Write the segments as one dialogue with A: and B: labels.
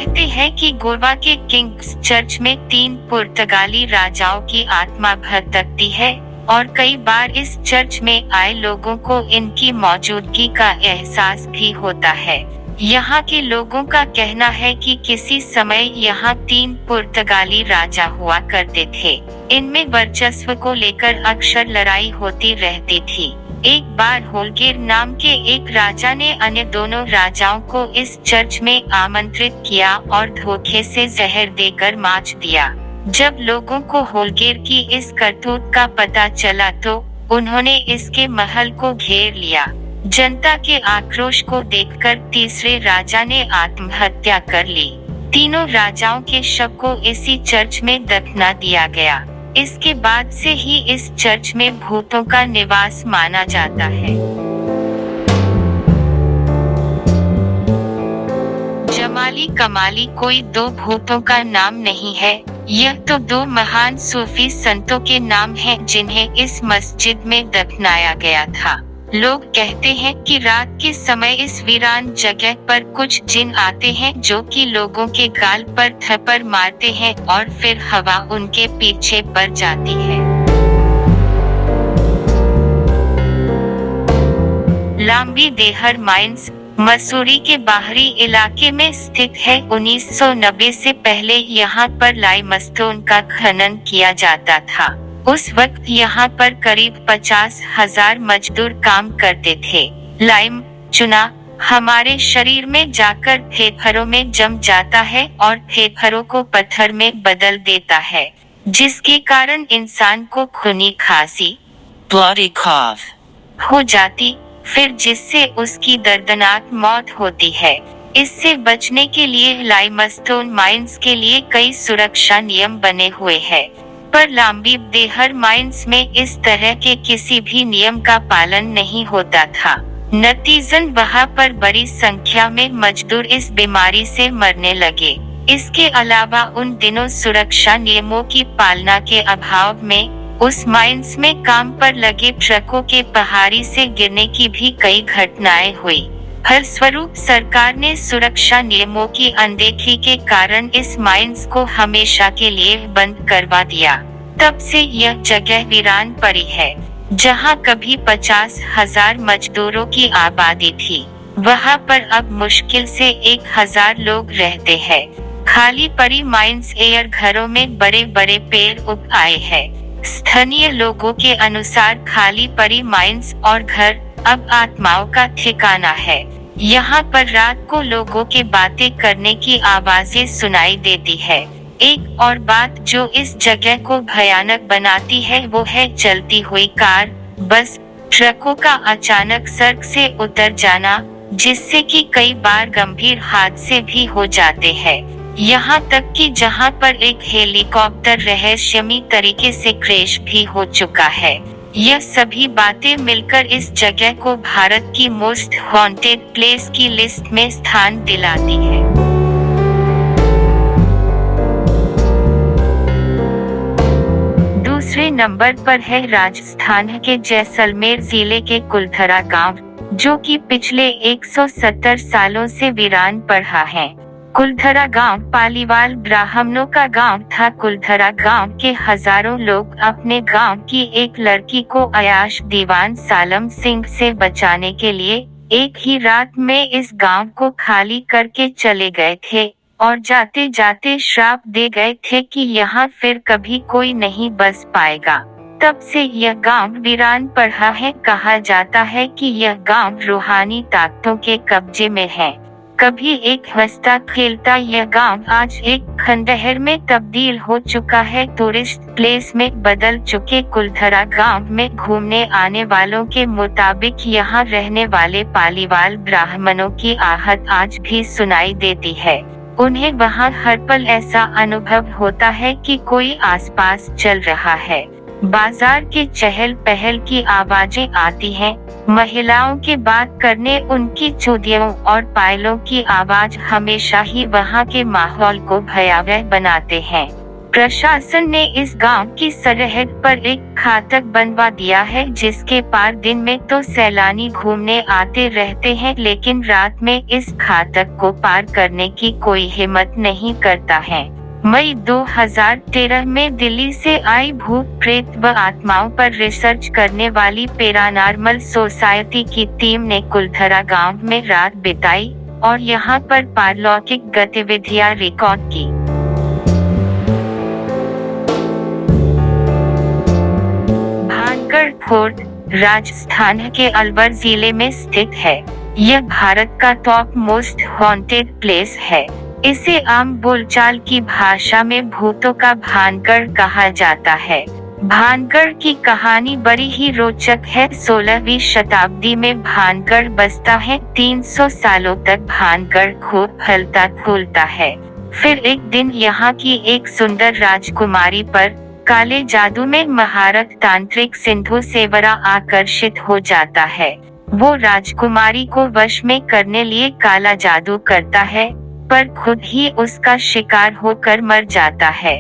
A: कहते हैं कि गोवा के किंग्स चर्च में 3 पुर्तगाली राजाओं की आत्मा भटकती है और कई बार इस चर्च में आए लोगों को इनकी मौजूदगी का एहसास भी होता है। यहाँ के लोगों का कहना है कि किसी समय यहाँ 3 पुर्तगाली राजा हुआ करते थे। इनमें वर्चस्व को लेकर अक्सर लड़ाई होती रहती थी। एक बार होल्गेर नाम के एक राजा ने अन्य दोनों राजाओं को इस चर्च में आमंत्रित किया और धोखे से जहर देकर मार दिया। जब लोगों को होल्गेर की इस करतूत का पता चला तो उन्होंने इसके महल को घेर लिया। जनता के आक्रोश को देखकर तीसरे राजा ने आत्महत्या कर ली। तीनों राजाओं के शव को इसी चर्च में दफना दिया गया। इसके बाद से ही इस चर्च में भूतों का निवास माना जाता है। जमाली कमाली कोई 2 भूतों का नाम नहीं है, यह तो 2 महान सूफी संतों के नाम हैं जिन्हें इस मस्जिद में दफनाया गया था। लोग कहते हैं कि रात के समय इस वीरान जगह पर कुछ जिन आते हैं जो कि लोगों के गाल पर थप्पड़ मारते हैं और फिर हवा उनके पीछे पड़ जाती है। लांबी देहर माइंस मसूरी के बाहरी इलाके में स्थित है। 1990 से पहले यहाँ पर लाइमस्टोन का खनन किया जाता था। उस वक्त यहाँ पर करीब 50,000 मजदूर काम करते थे। लाइम चूना हमारे शरीर में जाकर फेफड़ों में जम जाता है और फेफड़ों को पत्थर में बदल देता है, जिसके कारण इंसान को खूनी खांसी bloody cough हो जाती, फिर जिससे उसकी दर्दनाक मौत होती है। इससे बचने के लिए लाइमस्टोन माइंस के लिए कई सुरक्षा नियम बने हुए हैं, पर लांबी देहर माइंस में इस तरह के किसी भी नियम का पालन नहीं होता था। नतीजन वहां पर बड़ी संख्या में मजदूर इस बीमारी से मरने लगे। इसके अलावा उन दिनों सुरक्षा नियमों की पालना के अभाव में उस माइंस में काम पर लगे ट्रकों के पहाड़ी से गिरने की भी कई घटनाएं हुई। फलस्वरूप सरकार ने सुरक्षा नियमों की अनदेखी के कारण इस माइंस को हमेशा के लिए बंद करवा दिया। तब से यह जगह वीरान पड़ी है। जहां कभी 50,000 मजदूरों की आबादी थी, वहां पर अब मुश्किल से 1,000 लोग रहते हैं। खाली पड़ी माइंस एयर घरों में बड़े बड़े पेड़ उग आए हैं। स्थानीय लोगों के अनुसार खाली पड़ी माइंस और घर अब आत्माओं का ठिकाना है। यहाँ पर रात को लोगों के बातें करने की आवाजें सुनाई देती है। एक और बात जो इस जगह को भयानक बनाती है वो है चलती हुई कार, बस, ट्रकों का अचानक सड़क से उतर जाना, जिससे कि कई बार गंभीर हादसे भी हो जाते हैं। यहाँ तक कि जहाँ पर एक हेलीकॉप्टर रहस्यमयी तरीके से क्रैश भी हो चुका है। यह सभी बातें मिलकर इस जगह को भारत की मोस्ट हॉन्टेड प्लेस की लिस्ट में स्थान दिलाती है। दूसरे नंबर पर है राजस्थान के जैसलमेर जिले के कुलधरा गांव, जो कि पिछले 170 सालों से वीरान पड़ा है। कुलधरा गांव पालीवाल ब्राह्मणों का गांव था। कुलधरा गांव के हजारों लोग अपने गांव की एक लड़की को अयाश दीवान सालम सिंह से बचाने के लिए एक ही रात में इस गांव को खाली करके चले गए थे और जाते जाते श्राप दे गए थे कि यहाँ फिर कभी कोई नहीं बस पाएगा। तब से यह गांव वीरान पड़ा है। कहा जाता है कि यह गांव रूहानी ताकतों के कब्जे में है। कभी एक हंसता खेलता यह गांव आज एक खंडहर में तब्दील हो चुका है। टूरिस्ट प्लेस में बदल चुके कुलधरा गांव में घूमने आने वालों के मुताबिक यहाँ रहने वाले पालीवाल ब्राह्मणों की आहट आज भी सुनाई देती है। उन्हें वहाँ हर पल ऐसा अनुभव होता है कि कोई आसपास चल रहा है। बाजार के चहल पहल की आवाजें आती हैं। महिलाओं के बात करने, उनकी चूड़ियों और पायलों की आवाज हमेशा ही वहाँ के माहौल को भयावह बनाते हैं। प्रशासन ने इस गांव की सरहद पर एक फाटक बनवा दिया है, जिसके पार दिन में तो सैलानी घूमने आते रहते हैं, लेकिन रात में इस फाटक को पार करने की कोई हिम्मत नहीं करता है। मई 2013 में दिल्ली से आई भूत प्रेत व आत्माओं पर रिसर्च करने वाली पैरानॉर्मल सोसाइटी की टीम ने कुलधरा गांव में रात बिताई और यहां पर पारलौकिक गतिविधियां रिकॉर्ड की। भानगढ़ फोर्ट राजस्थान के अलवर जिले में स्थित है। यह भारत का टॉप मोस्ट हॉन्टेड प्लेस है। इसे आम बोलचाल की भाषा में भूतों का भानगढ़ कहा जाता है। भानगढ़ की कहानी बड़ी ही रोचक है। 16वीं शताब्दी में भानगढ़ बसता है। 300 सालों तक भानगढ़ खूब फलता फूलता है। फिर एक दिन यहाँ की एक सुंदर राजकुमारी पर काले जादू में महारत तांत्रिक सिंधु सेवरा आकर्षित हो जाता है। वो राजकुमारी को वश में करने लिए काला जादू करता है, पर खुद ही उसका शिकार होकर मर जाता है।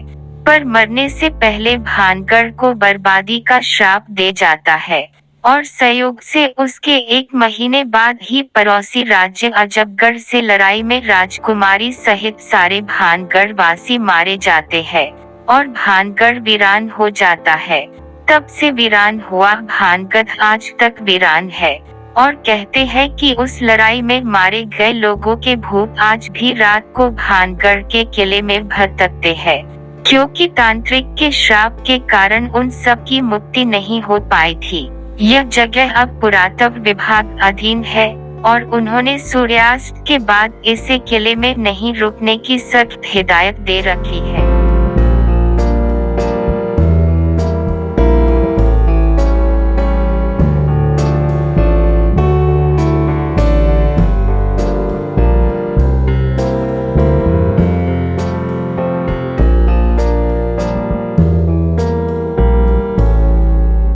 A: पर मरने से पहले भानगढ़ को बर्बादी का श्राप दे जाता है और संयोग से उसके 1 महीने बाद ही पड़ोसी राज्य अजबगढ़ से लड़ाई में राजकुमारी सहित सारे भानगढ़ वासी मारे जाते हैं और भानगढ़ वीरान हो जाता है। तब से वीरान हुआ भानगढ़ आज तक वीरान है और कहते हैं कि उस लड़ाई में मारे गए लोगों के भूत आज भी रात को भानगढ़ के किले में भटकते हैं, क्योंकि तांत्रिक के श्राप के कारण उन सब की मुक्ति नहीं हो पाई थी। यह जगह अब पुरातत्व विभाग अधीन है और उन्होंने सूर्यास्त के बाद इसे किले में नहीं रुकने की सख्त हिदायत दे रखी है।